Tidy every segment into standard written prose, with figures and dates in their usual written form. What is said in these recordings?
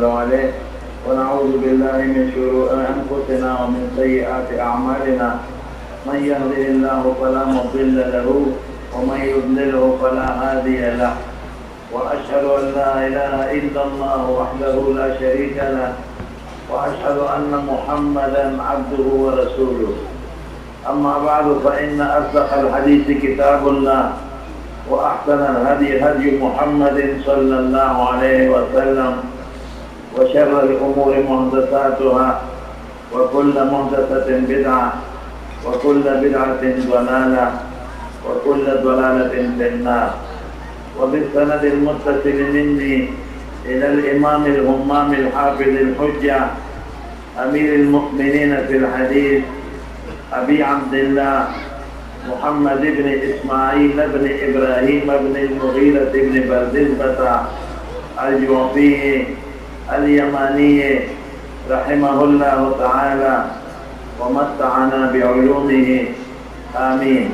نتوكل عليه ونعوذ بالله من شرور أنفسنا ومن سيئات أعمالنا. من يهده الله فلا مضل له ومن يضلله فلا هادي له. وأشهد أن لا إله إلا الله وحده لا شريك له وأشهد أن محمدا عبده ورسوله. أما بعد فإن أصدق الحديث كتاب الله وأحسن الهدي هدي محمد صلى الله عليه وسلم وشر الأمور محدثاتها وكل محدثة بدعة وكل بدعة ضلالة وكل ضلالة في النار. وبالسند المتصل مني إلى الإمام الهمام الحافظ الحجة أمير المؤمنين في الحديث أبي عبد الله محمد بن إسماعيل بن إبراهيم بن المغيرة بن بردزبة الجوفي اليماني رحمه الله تعالى ومتعنا بعلومه آمين.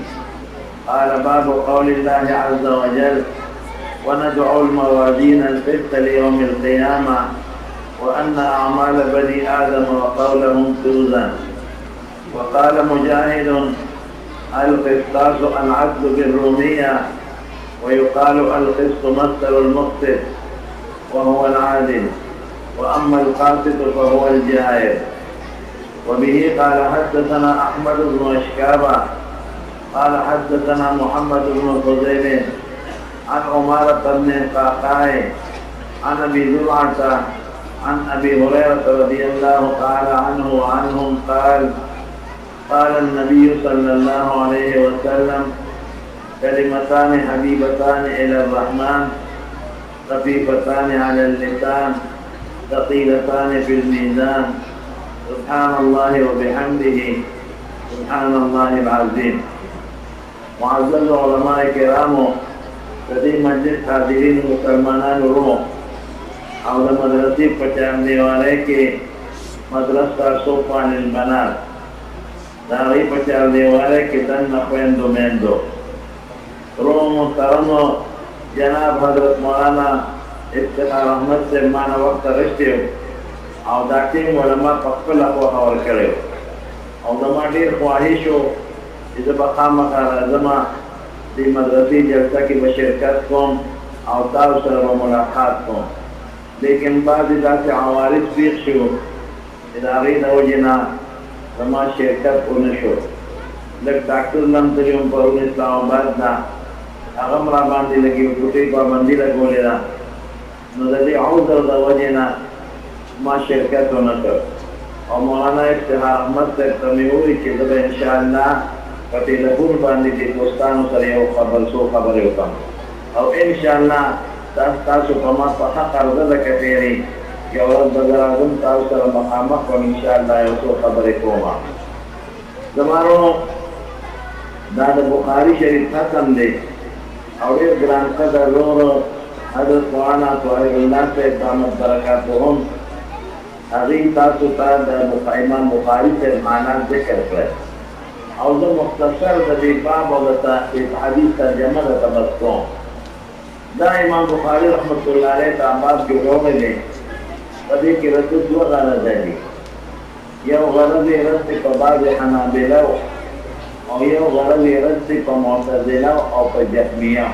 قال باب قول الله عز وجل وندعو الموازين القسط ليوم القيامة وأن أعمال بني آدم وقولهم توزن. وقال مجاهد القسطاس العدل بالرومية ويقال القسط مصدر المقسط وهو العادل وأما القاسط فهو الجائر. وبه قال حدثنا أحمد بن أشكابة قال حدثنا محمد بن فضيل عن عمارة بن القعقاع عن أبي زرعة عن أبي هريرة رضي الله تعالى عنه وعنهم قال النبي صلى الله عليه وسلم كلمتان حبيبتان إلى الرحمن خفيفتان على اللسان ثقيلتان في الميزان سبحان الله وبحمده سبحان الله العظيم. معزز علماء کرامو تدی مجلس حاضرین مسلمانان روح او د مدرسې په چام دیواله کې مدرسه صوفان البنات دا غي په چام دیواله کې دنه خويندو مندو روح محترمو جناب حضرت مولانا افتخار احمد سے مانا وقت رشتے او دا ټیم علماء په خپل خوا ور کړو او دا ما ډیر خواهشو چې په خامخا راځم د مدرسې جلسه کې به شرکت کوم او تاسو سره ملاقات کوم، لیکن بعضې داسې عوارض پیښ شو چې د هغې د وجې نه زما شرکت ونه شو. لږ ډاکټر لم تللی وم پرون اسلام آباد نه، هغه هم راباندې لږ یو ټوټۍ پابندي لګولې ده، نو د دې عذر د وجې نه ما شرکت ونه کړ. او مولانا افتخار احمد صاحب ته مې وویل چې زه به انشاءالله په ټلیفون باندې د دوستانو سره یو څو خبرې وکړم او انشاءالله تاسو په ما په حق عرضه ده که تېرې یو ورځ به زه راځم تاسو سره مخامخ وم انشاءالله یو څو خبرې کوم. زما ورونو دا د بخاري شریف ختم دی او ډېر ګران قدر ورور حضرت مولانا طاهر الله صاحب دامت برکاتهم هغې تاسو ته د امام بخاري صاحب معنا ذکر کړی او زه مختصر د دې باب او د حدیث ترجمه درته بس کوم. دا امام بخاري رحمت الله علیه ته باب جوړولی دی، په دې کې رسول دوه غرضه دي. یو غرض یې رد دی په بعض حنابله او یو غرض یې رد دی په معتزله او په جهمیه.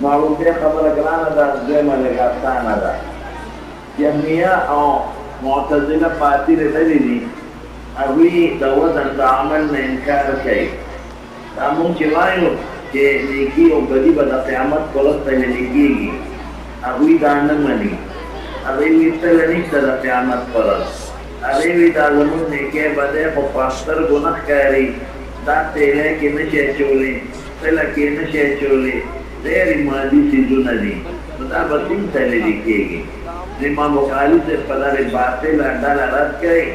معلوم دی خبره ګرانه ده، دویمه لږ اسانه ده. جهمیه او معتزله پاتې ډلې دي، هغوی د وزن د عمل نه انکار کوي. دا مونږ چې وایو چې نیکي او بدي به د قیامت په ورځ تللی کېږي، هغوی دا نه مني. هغوی وایي تله نشته د قیامت په ورځ. هغوی وایي دا زموږ نیکۍ بدی خو په سترګو نه ښکاري، دا تیلی کې نه شي اچولی، تله کې نه شي اچولی، غیر مادي څیزونه دي، نو دا به څنګه تللی کېږي. امام بخاري صاحب په دغې باطله ډله رد کوي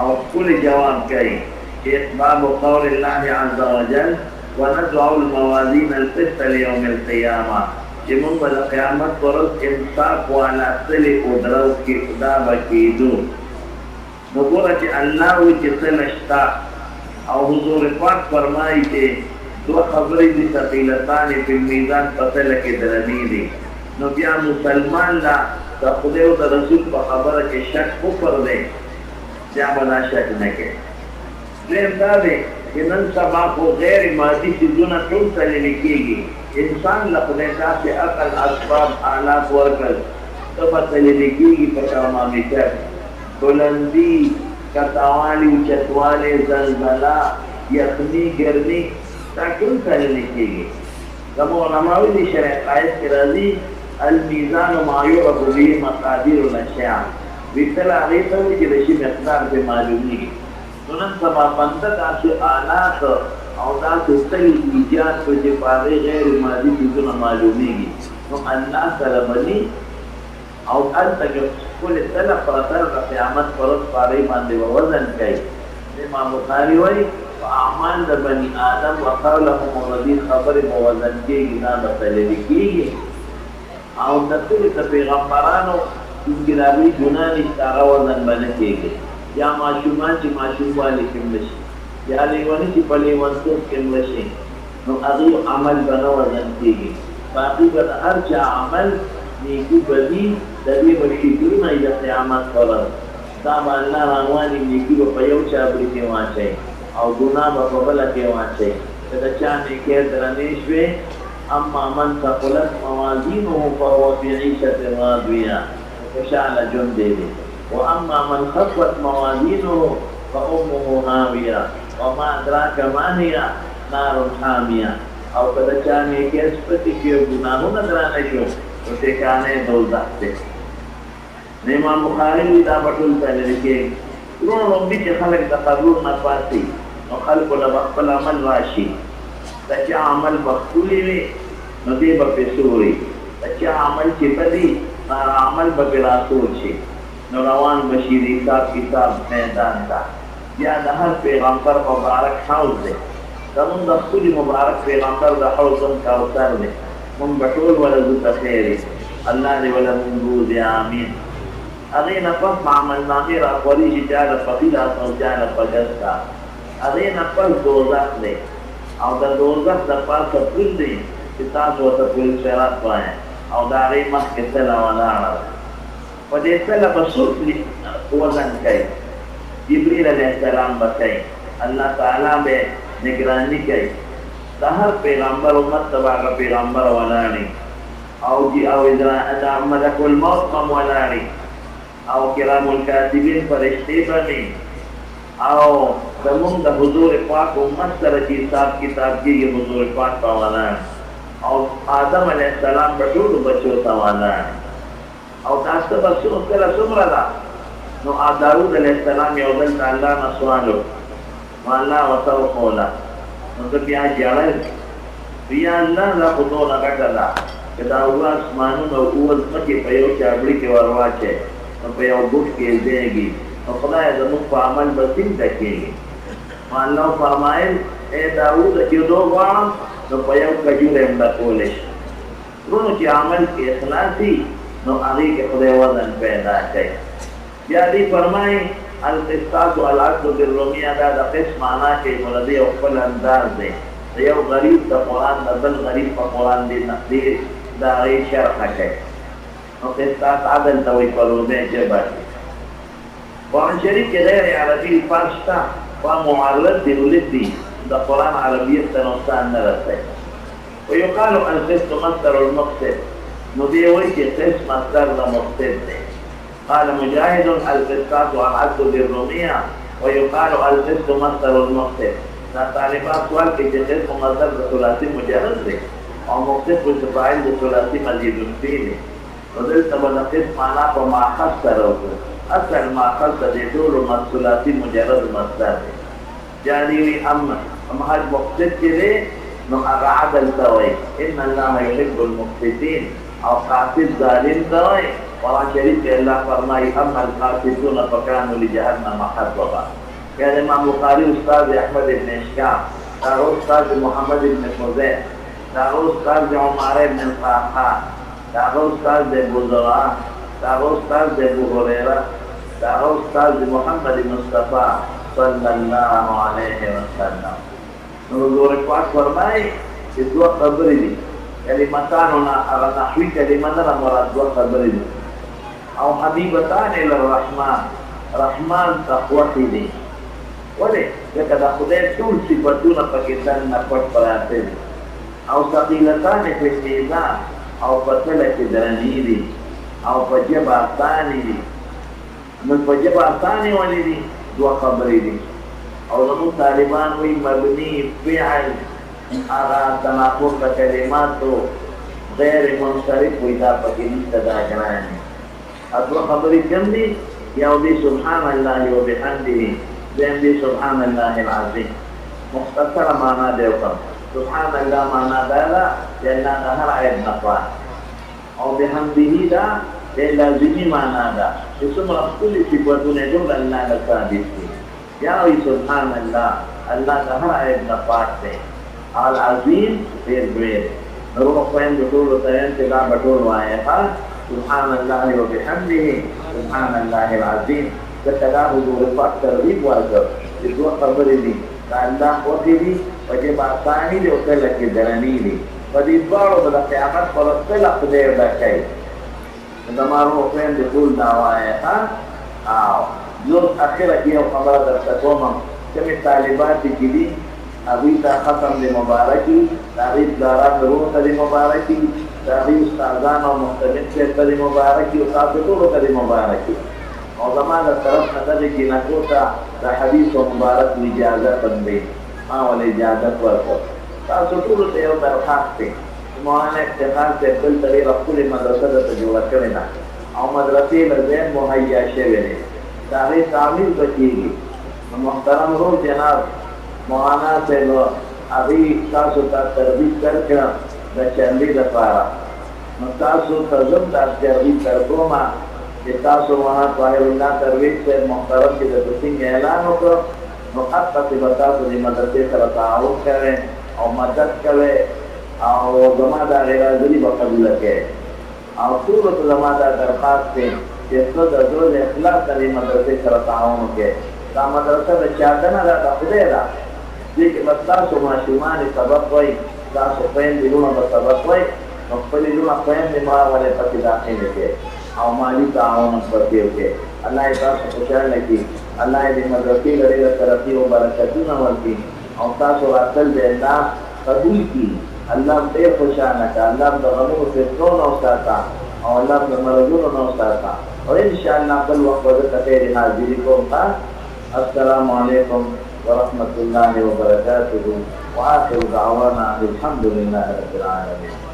او خپل جواب کوي چې باب قول الله عز وجل وندع الموازین القسط لیوم القیامه، چې موږ به د قیامت په ورځ انصاف والا تلې اودرو کې دا به کېدو. نو ګوره چې الله وایي چې تله شته او حضور پاک فرمایي چې دوه خبرې دي ثقیلتان فی المیزان په تله کې درنې دي. نو بیا مسلمان لا د خدای او د رسول په خبره کې شک کفر دی، بیا به دا شک نه کوي. دویم دا دی چې نن سبا خو غیر مادي څیزونه ټول تللی کېږي. انسان له خدای داسې عقل اسباب آلات ورکړل ته به تللی کېږي په ترمامیټر، بلندي، کتاوالی، اوچتوالی، زلزله، یخني، ګرمي، دا ټول تللی کېږي. زموږ علماء دي شرع قائد کې راځي الميزان ما يعرف به مقادير الاشياء، ویتل هغې ته وایي چې د شي مقدار پرې معلومېږي. نو نن سبا بنده داسې آلات او داسې تل ایجاد کړي چې په هغې غیر مادي څیزونه معلومېږي. نو الله سره بني او هلته کې ښکلې تله پرته د قیامت په ورځ په هغې باندې به وزن کوي. امام بخاري وایي په اعمال د بني آدم وقولهم او دې خبرې به وزن کېږي، دا به تللي کېږي. او د ټولو د پیغمبرانو چې د هغوی ګناه نشته هغه وزن به نه کېږي. یا ماشومان چې ماشوموالي کې مړه شي، یا لیوني چې په لیونتوب کې مړه شي، نو هغوی عمل به نه وزن کېږي. باقي به د هر چا عمل نیکي بدي د دې به شکرونه وي د قیامت په ورځ. دا به الله رارواني نیکي به په یو چابري کې واچوي او ګناه به په بله کې واچوي. که د چا نیکۍ درنې شوې اما من ثقلت موازینه فهو فی عیشة راضیه، خوشحاله ژوند دی. واما من خفت موازینه فامه هاویه وما ادراک ما هي نار حامیه. او که د چا نیکۍ سپکې شي او ګناهونه درانه شو نو ټکانې دوزخ دی. نو امام بخاري وایي دا به ټول تللي کېږي. وروڼو لومړي چې خلک د قبرونو نه پاڅي نو خلکو له به خپل عمل راشي. د چا عمل مقبولې وي نو دې به پرې سوري، د چا عمل چې بدي هغه عمل به پرې راسور شي. نو روان به شي د حساب کتاب میدان ته. بیا د هر پیغمبر مبارک حوض دی. زمونږ د ښکلي مبارک پیغمبر د حوض هم کوثر دی. مونږ به ټول ورځو ته خیر یې، الله دې وله مونږ بوځي، امین. هغې نه پس به عملنامې راخورېږي، چا له پخي لاس او چا له پګس لاس. هغې نه پس دوزخ دی او د دوزخ د پاسه پل دی چې تاسو ورته پل صراط وایئ او د هغې مخکې تله ولاړه ده. په دې تله به څوک وزن کوي؟ جبریل علیه السلام به کوي، الله تعالی به نگراني کوي. د هر پیغمبر امت ته به هغه پیغمبر ولاړي او ملک الموت به هم ولاړي او کرام الکاتبین فرشتې به وي او زمونږ د حضور پاک امت سره چې حساب کتاب کېږي حضور پاک به ولاړ او آدم علیه السلام به ټولو بچو ته ولاړ. او تاسو به کله څومره ده نو داود علیه السلام یو ځل د الله نه سوال وکړ، نو الله ورته وښوله. نو ده بیا ژړل، یا الله دا خو دومره ګټه ده چې دا اووه اسمانونه او اووه ځمکې په یو چاپړي کې ور واچوې نو په یو بوټ کې ځایږي، نو خدایه زموږ په عمل به څنګه کېږي؟ نو الله فرمایل ای داود چې دو غواړم نو په یو کجوره یې مړه کولی شي. وروڼو چې عمل کې اخلاص وي نو هغې کې خدای وزن پیدا کوي. بیا دې فرمایي القسطاس والعدل بالرومیه، دا د قسط معنا کوي نو د دې یو خپل انداز دی. د یو غریب د قرآن د بل غریب په قرآن دې د هغې شرحه کوي. نو قسطاس عدل ته وایي په رومۍ ژبه کې. قرآن شریف کې غیر عربي الفاظ شته خو معرض دی، ولد دی د قرآن عربیت ته نقصان نه رسوي. ویقال القسط مصدر المقسط، نو دې وایي چې قسط مصدر د مقسط دی. قال مجاهد القسطاس والعدل بالرومیه ويقال القسط مصدر المقسط. دا طالبان سوال کوي چې قسط مصدر د ثلاثي مجرد دی او مقسط په فاعل د ثلاثي مزید فی دی. نو دلته به د قسط معنا په ماخذ سره وکړو. اصل ماخذ د دې ټولو ثلاثي مجرد مصدر دی. جاري وي اما هر مقسط چې دی نو هغه عدل ته وایي، ان الله يحب المقسطین. او قاصد ظالم ته وایي. قرآن شریف کې الله فرمایي اما القاسطون فکانوا لجهنم حطبا. یا امام بخاري استاد احمد ابن اشکام، داغه استاد محمد ابن فضیل، داغه استاد عمر ابن القعقاع، داغه استاد بوزرا، داغه استاد ابو هريره، داغه استاد محمد مصطفی صلی الله علیه وسلم. نو حضور پاک فرمایي چې دوه خبرې دي، كلمتان على نحو كلمتنا مراد وخبرين أو حبيبتان إلى الرحمن رحمن تقوى دي ولې ځکه دا خدای ټول صفتونه پکې دننه پټ پراته دي او ثقيلتان په میزان او په تله کې درنې دي او په جبه آسانې دي نو په جبه آسانې ولې دي دوه خبرې دي او زموږ طالبان وایي مبني فعل هغه تناقض د کلماتو غیر منصرف وایي دا پکې نشته دا ګران دي دوه خبرې کوم دي یو دي سبحان الله وبحمده دیم دی سبحان الله العظیم مختصر معنی دیوکم سبحان الله معنی دالا دی اللہ دا ہر عید نفان او بحمده دا دی لازمی معنی دا اسم رسولی صفتون جمل اللہ لثابت دی یاوی سبحان اللہ اللہ دا ہر عید نفان دی العظیم دیر دویر روح فین بطول تین تلا بطول وائقا سبحان الله وبحمده سبحان الله العظیم کتلا حضور پاک ترغیب ورکر چې دوه خبرې دي د الله خوښې دي وجب آساني دي او کله کې درنې دي په دې دواړو به د قیامت پر ورځ خپله خدای ادا کوي زما روح خویندې ټول دا وایي او زه اخره کې یو خبره درته کوم کومې طالبات چې دي هغوی ته ختم د مبارکي د هغوی پلاران د روح ته د مبارکي د هغوی استادان او محتمل صاحب ته د مبارکي او تاسو ټولو ته د مبارکي او زمان در طرف ندر کی نکوتا دا حدیث و مبارک اجازت اندی آول اجازت ورکر تاسو طول تیو درخواست تی مولانا افتخار سے بل طریق اقول مدرسه دا تجوڑا کرنا او مدرسی لزین محیا شوینے داغی تعمیل بچیگی محترم رو جناب مولانا سے لو ابھی تاسو تا تربیت کرکا دا چلی دا پارا تاسو تزم دا تربیت کرکوما تاسو وہاں طاہر اللہ ترویج سے محترم کی درسنگ اعلان ہوکر مخطط بتاسو دی مدرسے سره تعاون کریں او مدد کریں او زما دا غیر حاضری بقبول کریں او ټولو ته زما دا درخواست دی چې څه د زړه له اخلاص سره مدرسې سره تعاون وکړي دا مدرسه د چا ده نه ده د خدای ده دې کې بس تاسو ماشومان سبق وایي تاسو خویندې لوڼه به سبق وایي نو خپلې لوڼه خویندې ما ولې پکې داخل کړي او مالی تعاون پکې وکړي الله یې تاسو خوشاله کړي الله یې دې مدرسې لري ترقي او برکتونه ورکړي او تاسو راتل دې الله قبول کړي الله دې خوشاله کړي الله د غمونو فتنو او ساته او الله د مرضونو او ساته او ان شاء الله بل وخت ورته خیر حاضر کوم السلام علیکم ورحمۃ اللہ وبرکاتہ واخر دعوانا الحمد لله رب العالمین